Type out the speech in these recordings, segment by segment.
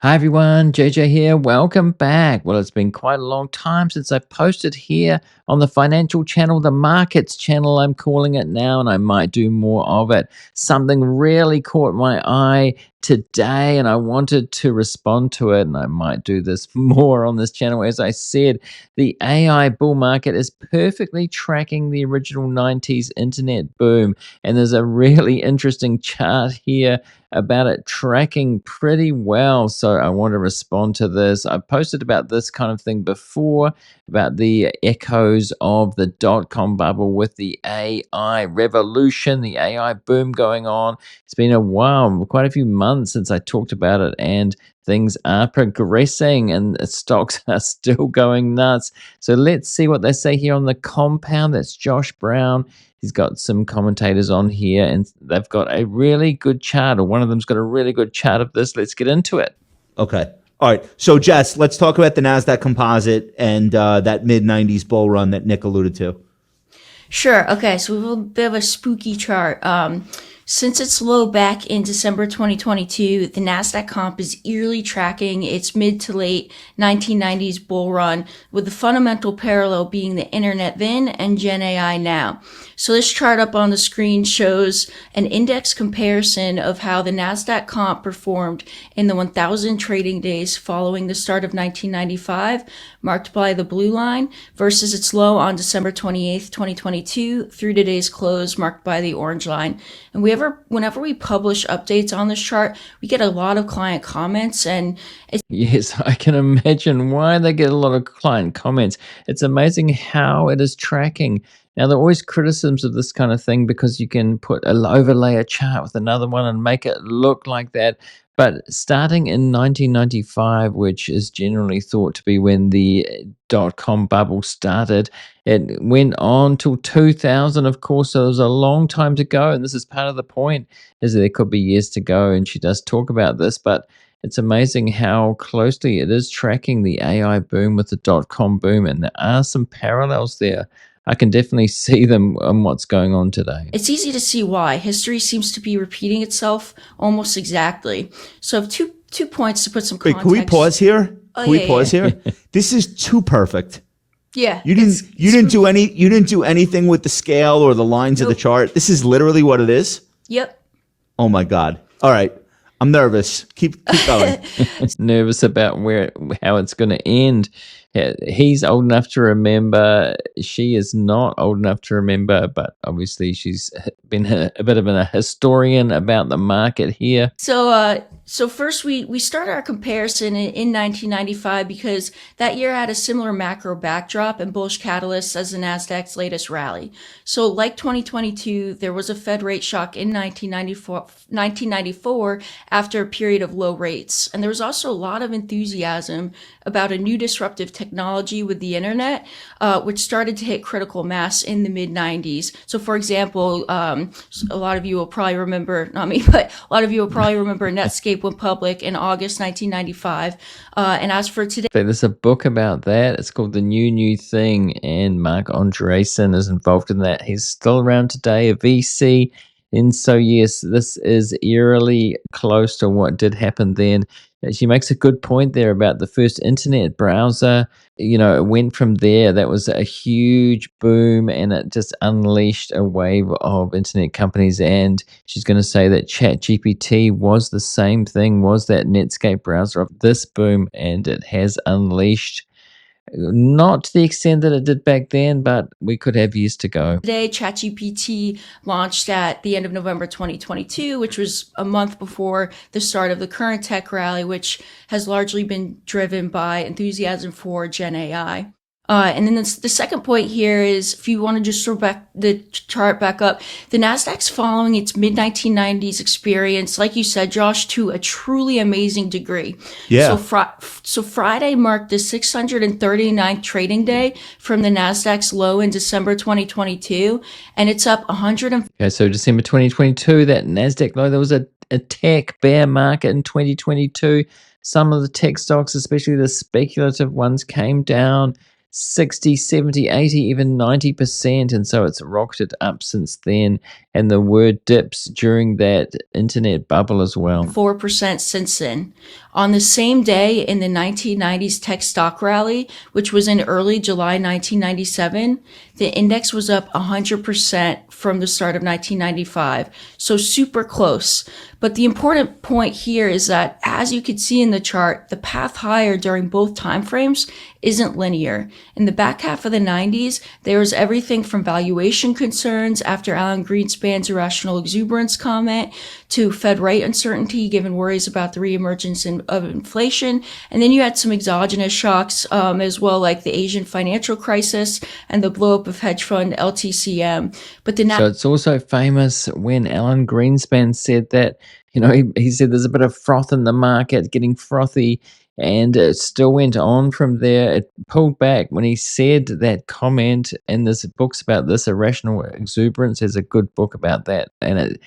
Hi everyone, JJ here. Welcome back. Well, it's been quite a long time since I posted here on the financial channel, the markets channel, I'm calling it now, and I might do more of it. Something really caught my eye today, and I wanted to respond to it, and I might do this more on this channel. As I said, the AI bull market is perfectly tracking the original 90s internet boom, and there's a really interesting chart here about it tracking pretty well. So I want to respond to this. I posted about this kind of thing before, about the echoes of the dot-com bubble with the AI revolution, the AI boom going on. It's been a while, quite a few months since I talked about it, and things are progressing and stocks are still going nuts. So let's see what they say here on the compound. That's Josh Brown. He's got some commentators on here, and they've got a really good chart, or one of them's got a really good chart of this. Let's get into it. Okay. All right. So, Jess, let's talk about the NASDAQ composite and that mid-90s bull run that Nick alluded to. Sure. Okay. So we have a bit of a spooky chart. Since its low back in December 2022, the NASDAQ comp is eerily tracking its mid to late 1990s bull run, with the fundamental parallel being the internet then and Gen AI now. So this chart up on the screen shows an index comparison of how the NASDAQ comp performed in the 1,000 trading days following the start of 1995, marked by the blue line, versus its low on December 28th, 2022, through today's close, marked by the orange line. And whenever we publish updates on this chart, we get a lot of client comments, and yes, I can imagine why they get a lot of client comments. It's amazing how it is tracking. Now, there are always criticisms of this kind of thing because you can overlay a chart with another one and make it look like that. But starting in 1995, which is generally thought to be when the dot-com bubble started, it went on till 2000, of course, so there's a long time to go. And this is part of the point, is that there could be years to go. And she does talk about this, but it's amazing how closely it is tracking the AI boom with the dot-com boom. And there are some parallels there. I can definitely see them on what's going on today. it's easy to see why. History seems to be repeating itself almost exactly. So I have two points to put some Wait, context. can we pause here? Can we pause here? This is too perfect. Yeah. You didn't do anything with the scale or the lines of the chart. This is literally what it is. Yep. Oh my God. All right. I'm nervous. Keep going. Nervous about how it's going to end. He's old enough to remember. She is not old enough to remember, but obviously she's been a bit of a historian about the market here. So first we start our comparison in 1995 because that year had a similar macro backdrop and bullish catalysts as the Nasdaq's latest rally. So like 2022, there was a Fed rate shock in 1994 after a period of low rates, and there was also a lot of enthusiasm about a new disruptive technology with the internet, which started to hit critical mass in the mid 90s. So for example, a lot of you will probably remember, not me, but a lot of you will probably remember Netscape went public in August 1995. And as for today, There's a book about that. It's called The New Thing, and Mark Andreessen is involved in that. He's still around today, a VC. And so, yes, this is eerily close to what did happen then. She makes a good point there about the first internet browser. You know, it went from there. That was a huge boom, and it just unleashed a wave of internet companies. And she's going to say that ChatGPT was the same thing, was that Netscape browser of this boom, and it has unleashed, not to the extent that it did back then, but we could have years to go. Today, ChatGPT launched at the end of November 2022, which was a month before the start of the current tech rally, which has largely been driven by enthusiasm for Gen AI. And then the second point here is, if you want to just throw back the chart back up, the Nasdaq's following its mid-1990s experience, like you said, Josh, to a truly amazing degree. Yeah. So Friday marked the 639th trading day from the Nasdaq's low in December 2022, and it's up 100. Okay, so December 2022, that NASDAQ low, there was a tech bear market in 2022. Some of the tech stocks, especially the speculative ones, came down 60, 70, 80, even 90%. And so it's rocketed up since then. And the word dips during that internet bubble as well. 4% since then. On the same day in the 1990s tech stock rally, which was in early July 1997, the index was up 100% from the start of 1995. So super close. But the important point here is that, as you can see in the chart, the path higher during both timeframes isn't linear. In the back half of the 90s, there was everything from valuation concerns after Alan Greenspan's irrational exuberance comment to Fed rate uncertainty given worries about the reemergence of inflation. And then you had some exogenous shocks as well, like the Asian financial crisis and the blow-up of hedge fund LTCM. But So it's also famous when Alan Greenspan said that, he said there's a bit of froth in the market, getting frothy, and it still went on from there. It pulled back when he said that comment, and there's books about this, Irrational Exuberance. There's a good book about that, and it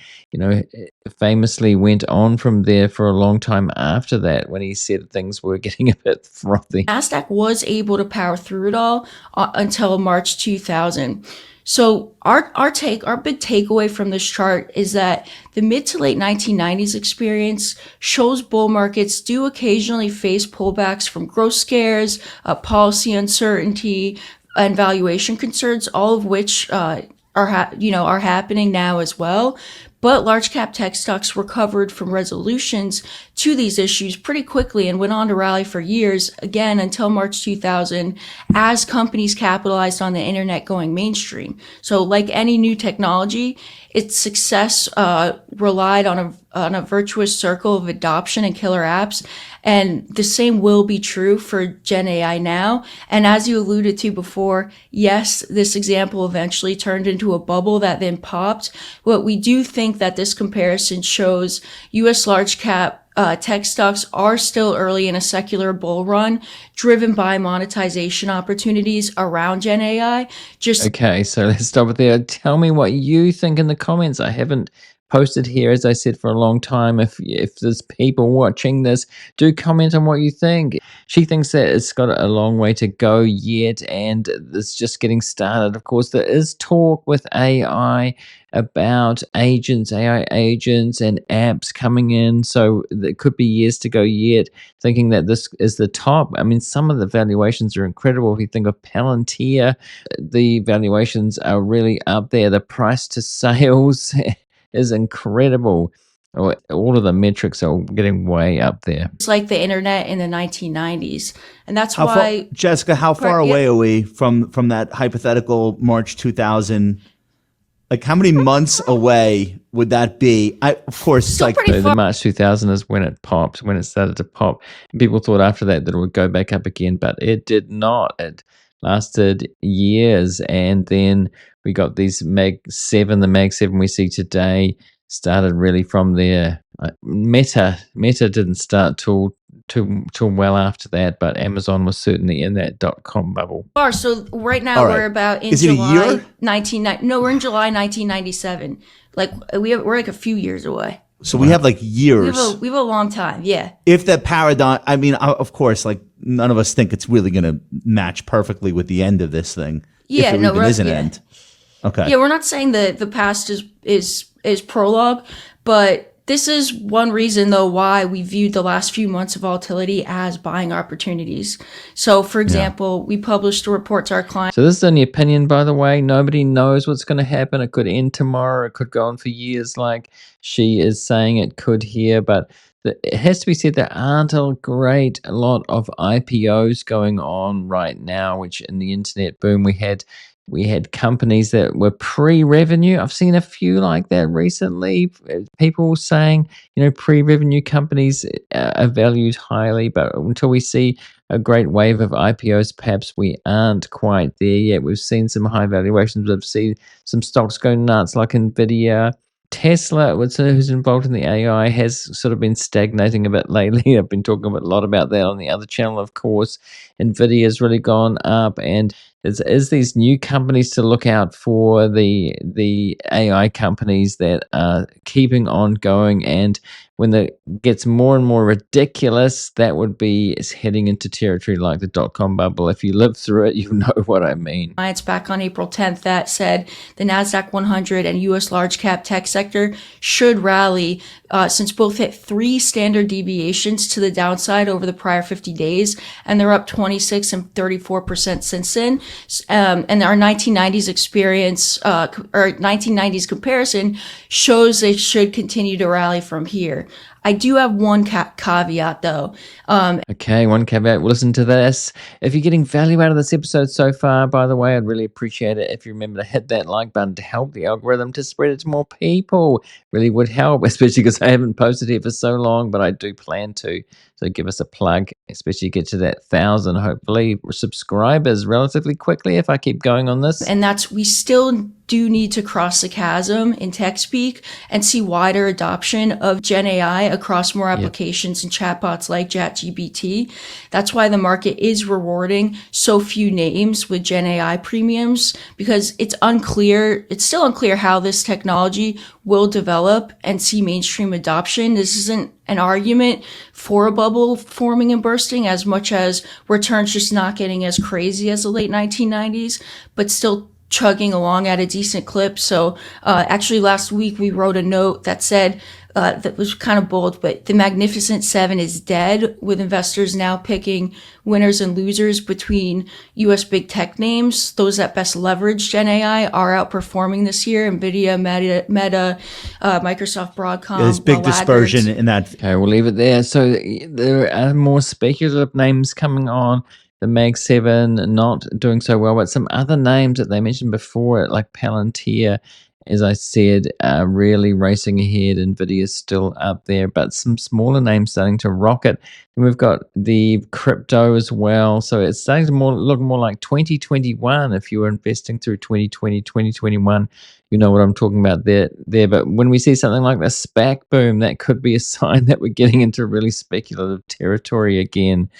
famously went on from there for a long time after that when he said things were getting a bit frothy. NASDAQ was able to power through it all until March 2000. So our big takeaway from this chart is that the mid to late 1990s experience shows bull markets do occasionally face pullbacks from growth scares, policy uncertainty, and valuation concerns, all of which are happening now as well. But large cap tech stocks recovered from resolutions to these issues pretty quickly and went on to rally for years, again until March 2000, as companies capitalized on the internet going mainstream. So like any new technology, its success relied on a virtuous circle of adoption and killer apps. And the same will be true for Gen AI now. And as you alluded to before, yes, this example eventually turned into a bubble that then popped. But we do think that this comparison shows U.S. large cap tech stocks are still early in a secular bull run driven by monetization opportunities around Gen AI. Okay, so let's stop it there. Tell me what you think in the comments. I haven't posted here, as I said, for a long time. If there's people watching this, do comment on what you think. She thinks that it's got a long way to go yet, and it's just getting started. Of course, there is talk with AI about AI agents and apps coming in, so there could be years to go yet, thinking that this is the top. I mean, some of the valuations are incredible. If you think of Palantir, the valuations are really up there. The price to sales is incredible. All of the metrics are getting way up there. It's like the internet in the 1990s. And that's Jessica, how far away are we from that hypothetical March 2000? Like, how many months away would that be? Of course, still the March 2000 is when it popped, when it started to pop. People thought after that it would go back up again, but it did not. It lasted years, and then we got these Mag 7. The Mag 7 we see today started really from there. Meta didn't start till well after that, but Amazon was certainly in that dotcom bubble. So right now we're about in July 1997. Like we're like a few years away. So we have like years. We have a long time, yeah. If that paradigm, I mean, of course, like none of us think it's really going to match perfectly with the end of this thing. Yeah, if it is an end. Okay. Yeah, we're not saying that the past is prologue, but this is one reason, though, why we viewed the last few months of volatility as buying opportunities. So, for example, we published a report to our clients. So this is only opinion, by the way. Nobody knows what's going to happen. It could end tomorrow. It could go on for years, like she is saying it could here. But it has to be said there aren't a lot of IPOs going on right now, which in the internet boom we had companies that were pre-revenue. I've seen a few like that recently. People saying, pre-revenue companies are valued highly, but until we see a great wave of IPOs, perhaps we aren't quite there yet. We've seen some high valuations. We've seen some stocks go nuts like Nvidia. Tesla, who's involved in the AI, has sort of been stagnating a bit lately. I've been talking a lot about that on the other channel, of course. Nvidia has really gone up, and is these new companies to look out for, the AI companies that are keeping on going. And when it gets more and more ridiculous, that would be heading into territory like the dot-com bubble. If you live through it, you know what I mean. It's back on April 10th that said the NASDAQ 100 and U.S. large cap tech sector should rally since both hit 3 standard deviations to the downside over the prior 50 days, and they're up 26 and 34% since then. And our 1990s experience, or 1990s comparison, shows they should continue to rally from here. I do have one caveat, though. Okay, one caveat. We'll listen to this. If you're getting value out of this episode so far, by the way, I'd really appreciate it if you remember to hit that like button to help the algorithm to spread it to more people. Really would help, especially because I haven't posted here for so long, but I do plan to. So give us a plug, especially get to that 1,000, hopefully, subscribers relatively quickly if I keep going on this. And we still do need to cross the chasm in tech speak and see wider adoption of Gen AI across more applications and chatbots like ChatGPT. That's why the market is rewarding so few names with Gen AI premiums, because it's still unclear how this technology will develop and see mainstream adoption. This isn't an argument for a bubble forming and bursting as much as returns just not getting as crazy as the late 1990s, but still chugging along at a decent clip. So actually last week we wrote a note that said, that was kind of bold, but the Magnificent Seven is dead, with investors now picking winners and losers between U.S. big tech names. Those that best leverage Gen AI are outperforming this year. NVIDIA, Meta, Microsoft, Broadcom. There's big dispersion in that. Okay, we'll leave it there. So there are more speculative names coming on. The Mag 7 not doing so well, but some other names that they mentioned before, like Palantir, as I said, are really racing ahead. NVIDIA's still up there, but some smaller names starting to rocket. And we've got the crypto as well. So it's starting to look more like 2021. If you were investing through 2020, 2021, you know what I'm talking about there. But when we see something like the SPAC boom, that could be a sign that we're getting into really speculative territory again.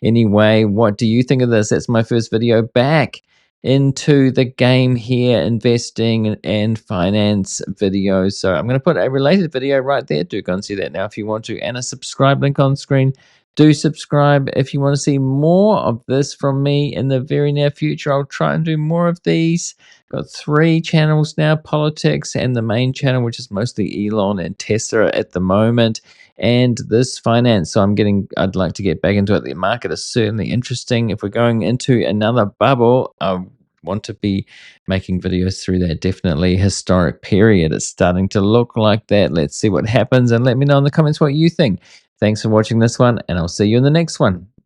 Anyway, what do you think of this? That's my first video back into the game here, investing and finance videos. So I'm going to put a related video right there. Do go and see that now if you want to, and a subscribe link on screen. Do subscribe if you want to see more of this from me in the very near future. I'll try and do more of these. Got 3 channels now, politics and the main channel, which is mostly Elon and Tesla at the moment, and this finance. So I'd like to get back into it. The market is certainly interesting. If we're going into another bubble, I want to be making videos through that. Definitely historic period. It's starting to look like that. Let's see what happens, and let me know in the comments what you think. Thanks for watching this one, and I'll see you in the next one.